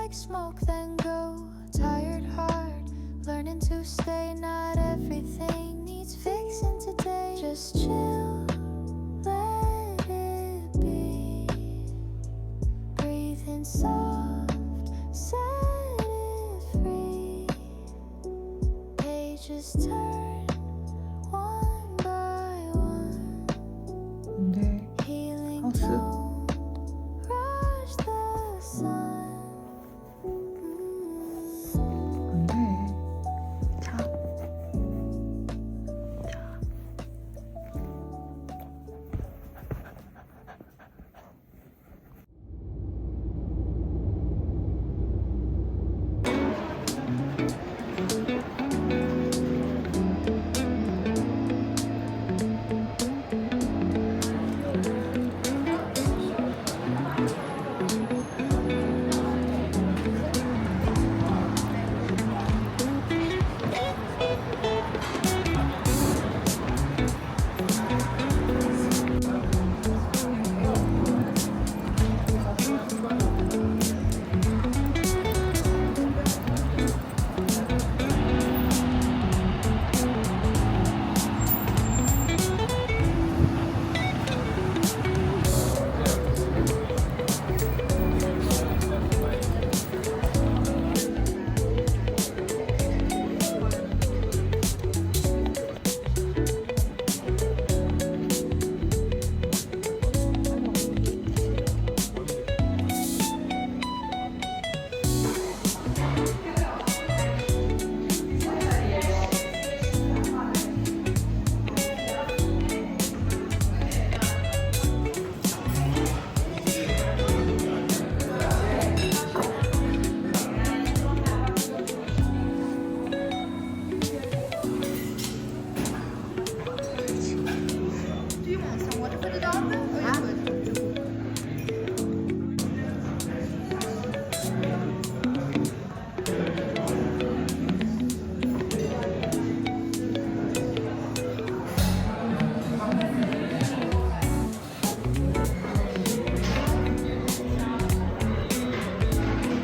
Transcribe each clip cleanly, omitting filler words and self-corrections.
like smoke, then go. Tired heart, learning to stay. Not everything needs fixing today. Just chill, let it be. Breathe in soft, set it free. Pages turn one by one. 네, Healing 하우스. don't rush the sun. 안 돼. 자. 자.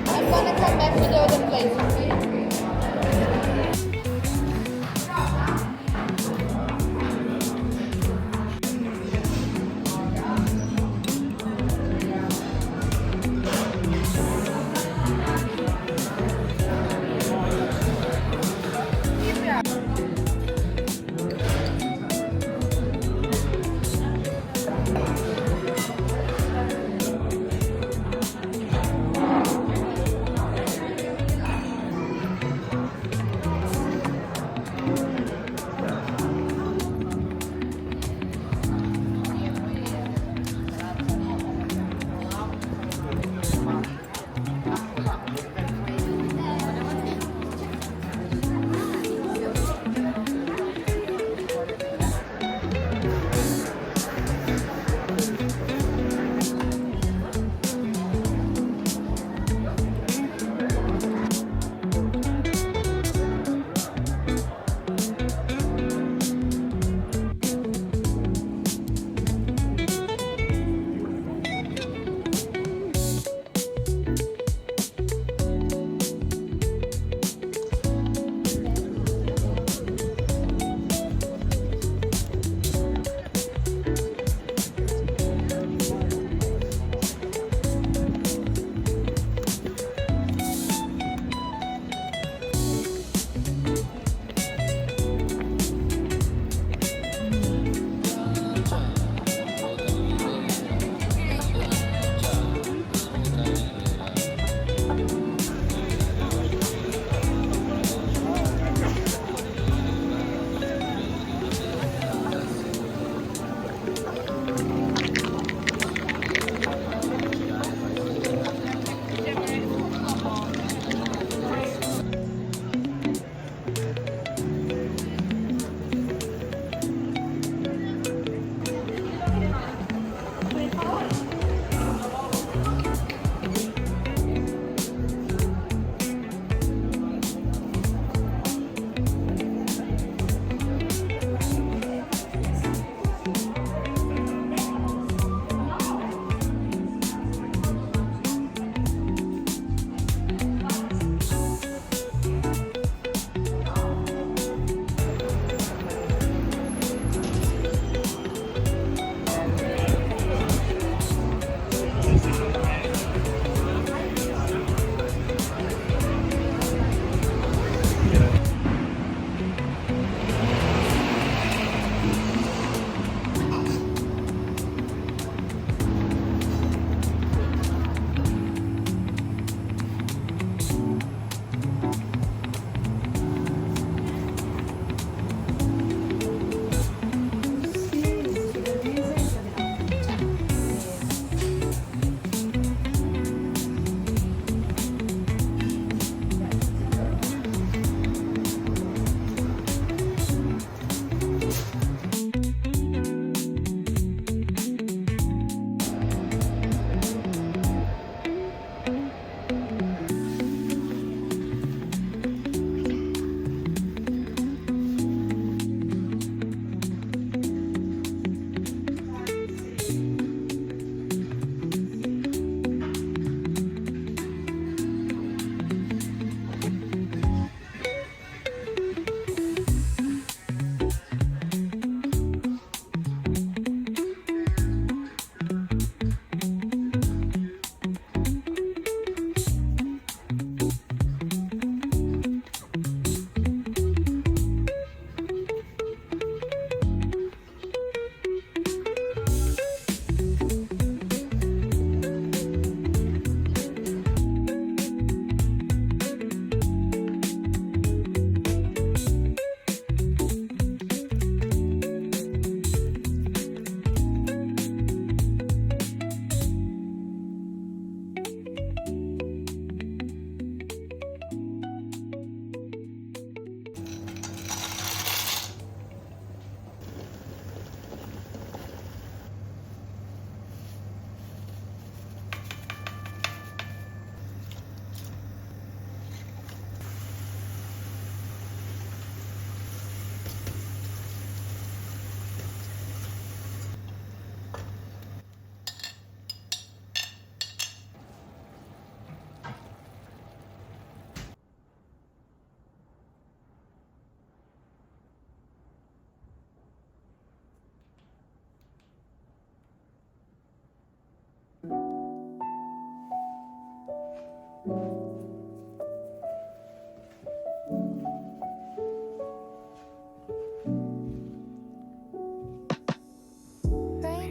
I'm gonna come back to the other place, okay? Rain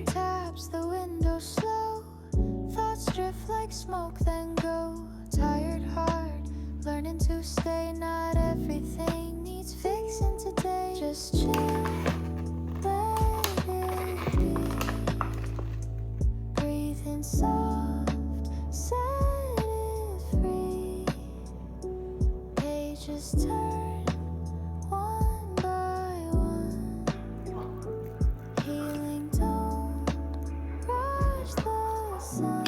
taps the window slow. Thoughts drift like smoke, then go. Tired heart, learning to stay. Not everything needs fixing today. Just chill, let it be. Breathe in soft, set it free. Pages turn one by one. Healing don't rush the sun.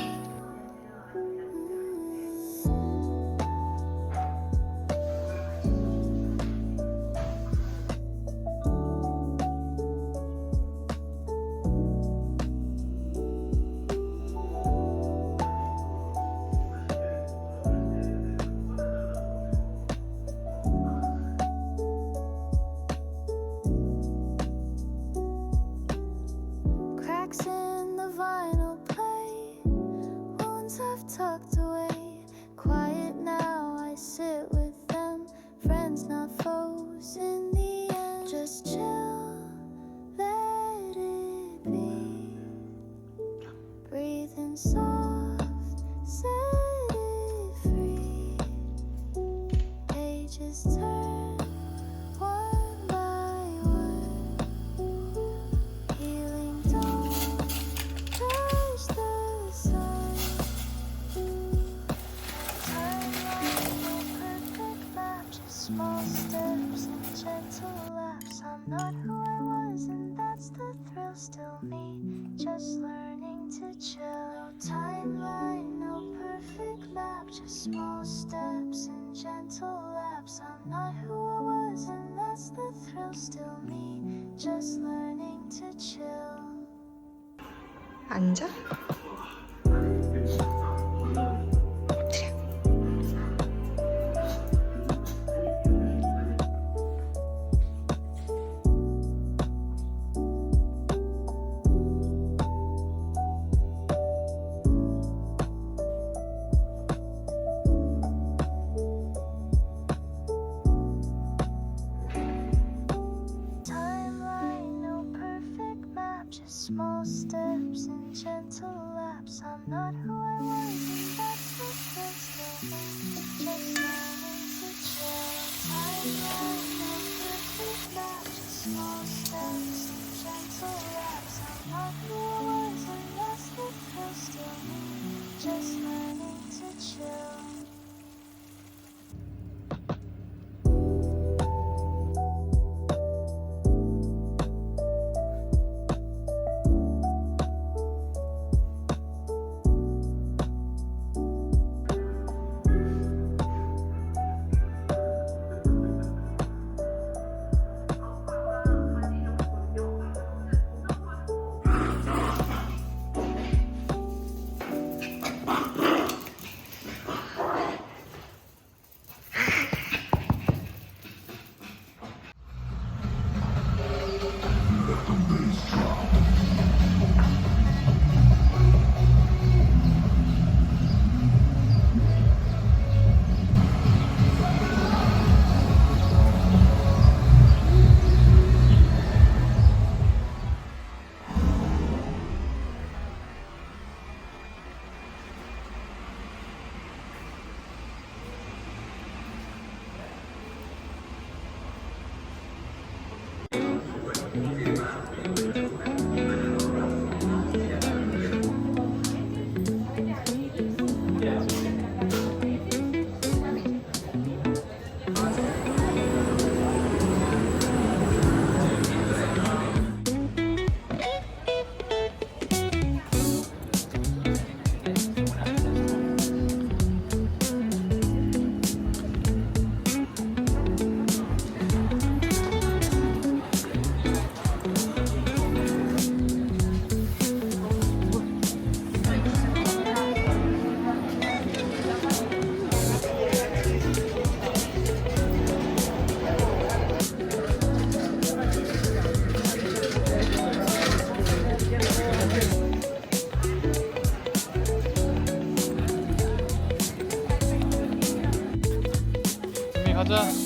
Cracks in the vinyl play, wounds I've tucked away. Quiet now, I sit with them. Friends, not foes in the end. Just chill, let it be. Breathe in soft, set it free. Pages turn one by one. Healing don't touch the sun. Timeline, no perfect map, just small steps and gentle laps. I'm not who I was, and that's the thrill. Still me, just learning to chill. No timeline, no perfect map, just small steps and gentle laps. I'm not who I was, and that's the thrill. Still me, just learning to chill. 앉아. Timeline, no perfect map, just small steps and gentle laps. I'm not who I was, and that's the thrill. Still me, just learning to chill. Timeline, no perfect map, just small steps and gentle laps. I'm not who I was, and that's the thrill. Still me, just learning to chill. 가자.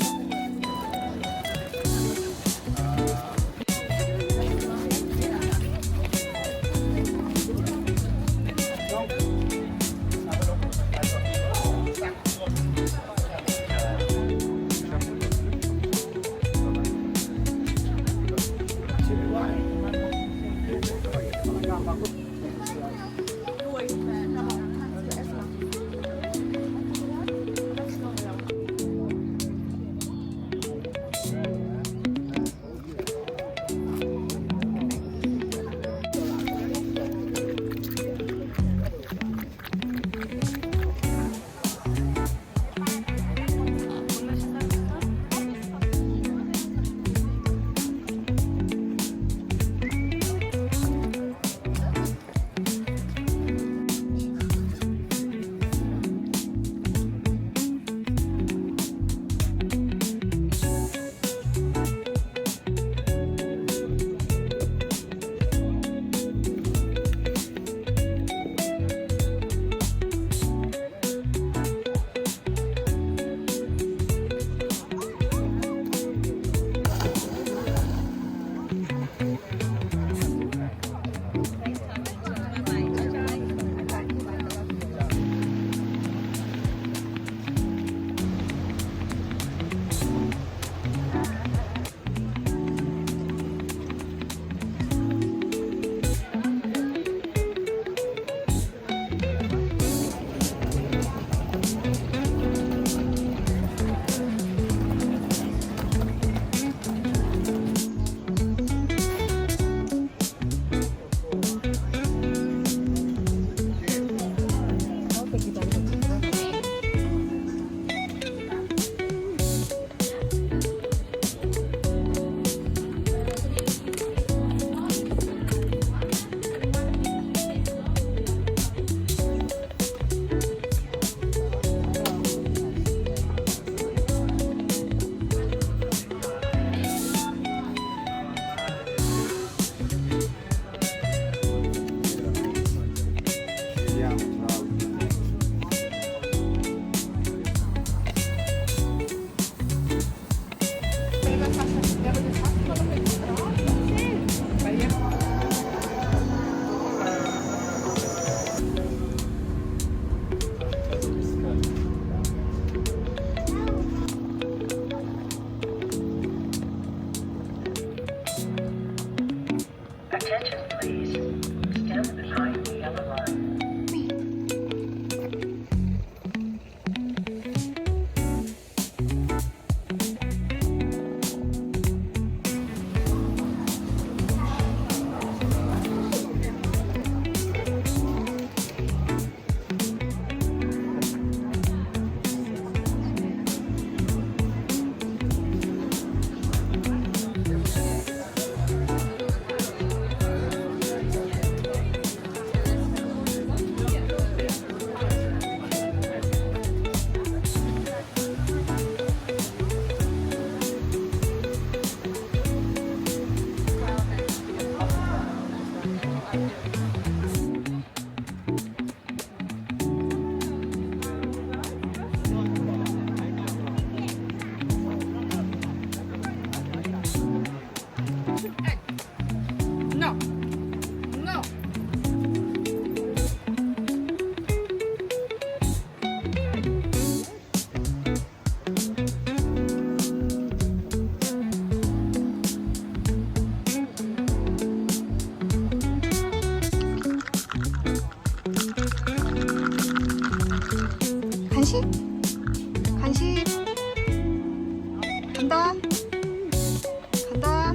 Attention, please. Stand behind the yellow line. No. No. 간식? 간식? 간다? 간다?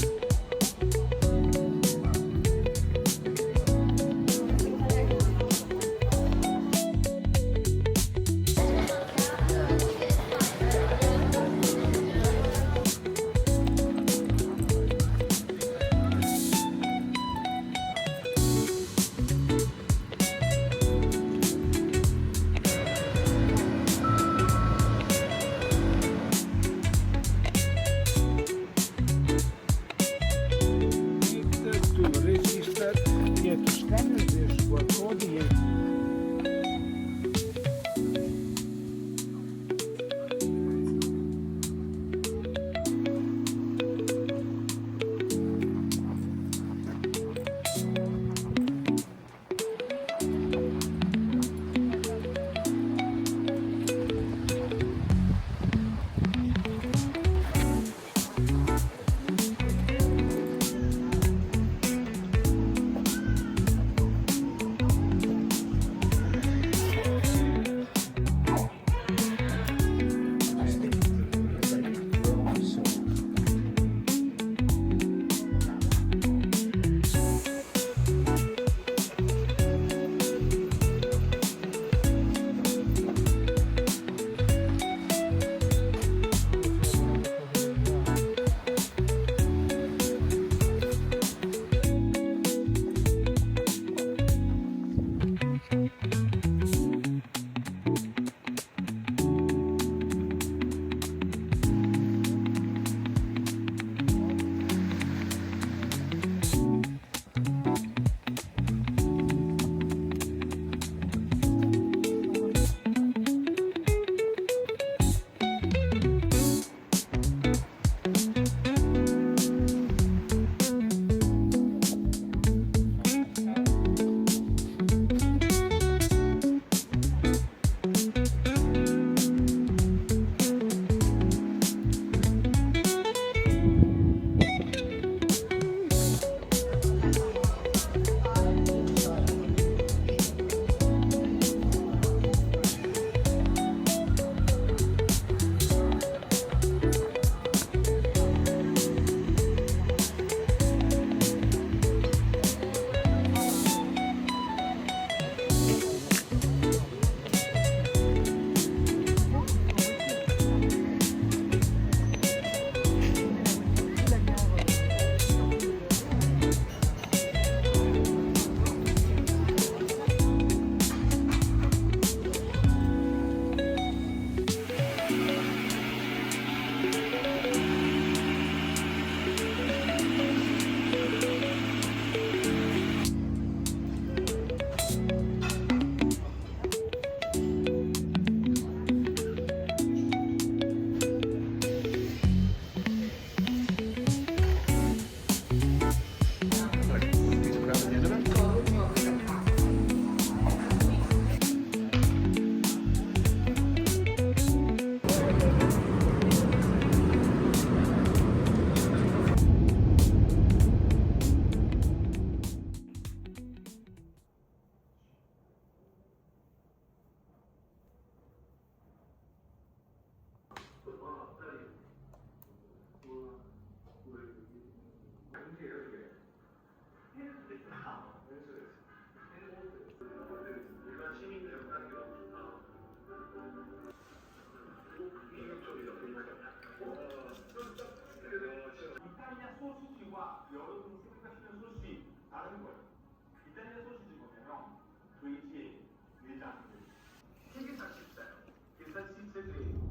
이탈리아 소시지와 여러분 생각하시는 소시지 다른 거예요. 이탈리아 소시지 보면 돼지, 내장, 세계사 식사요. 계산 시스템이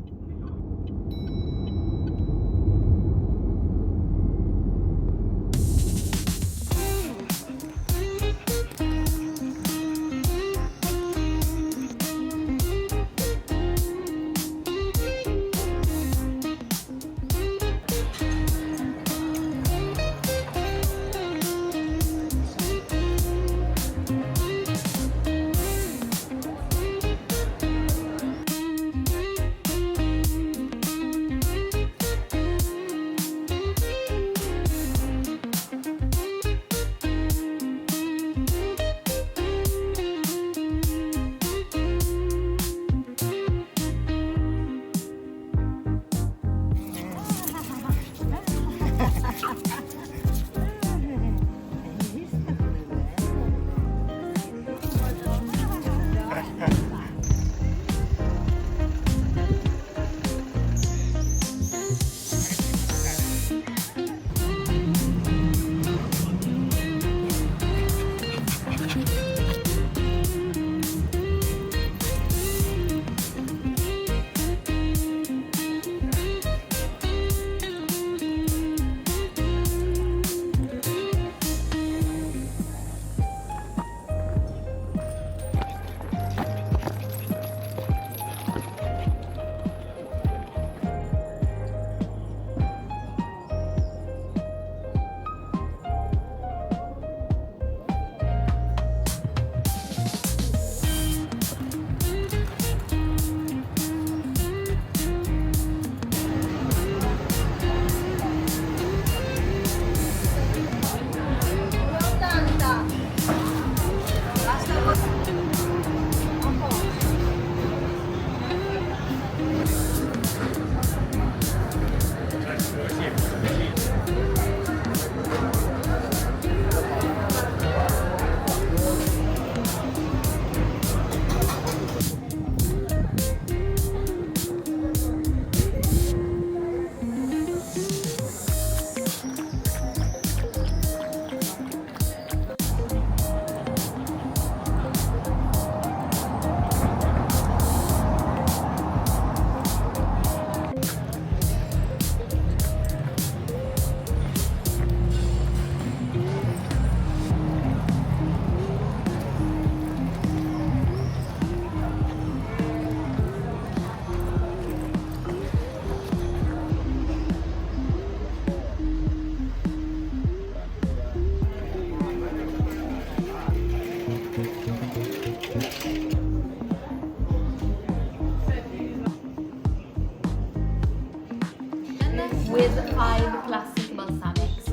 with 5 classic balsamics.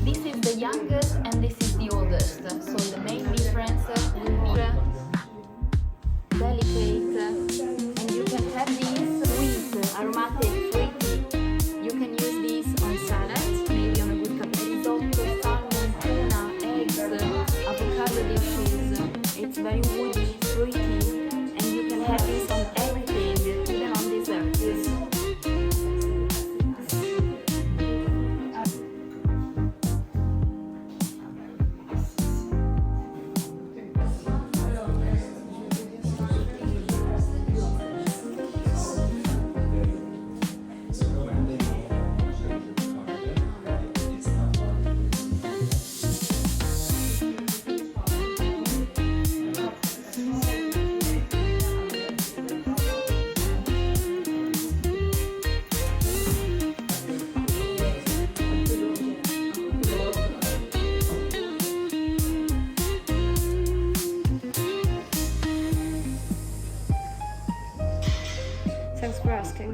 This is the youngest and this is the oldest, so the main difference will be delicate, and you can have these sweet, aromatic, fruity. You can use these on salads, maybe on a good cup of risotto, salmon, tuna, eggs, avocado dishes. It's very woody, fruity, and you can have this on everything, even on desserts. Thanks for asking.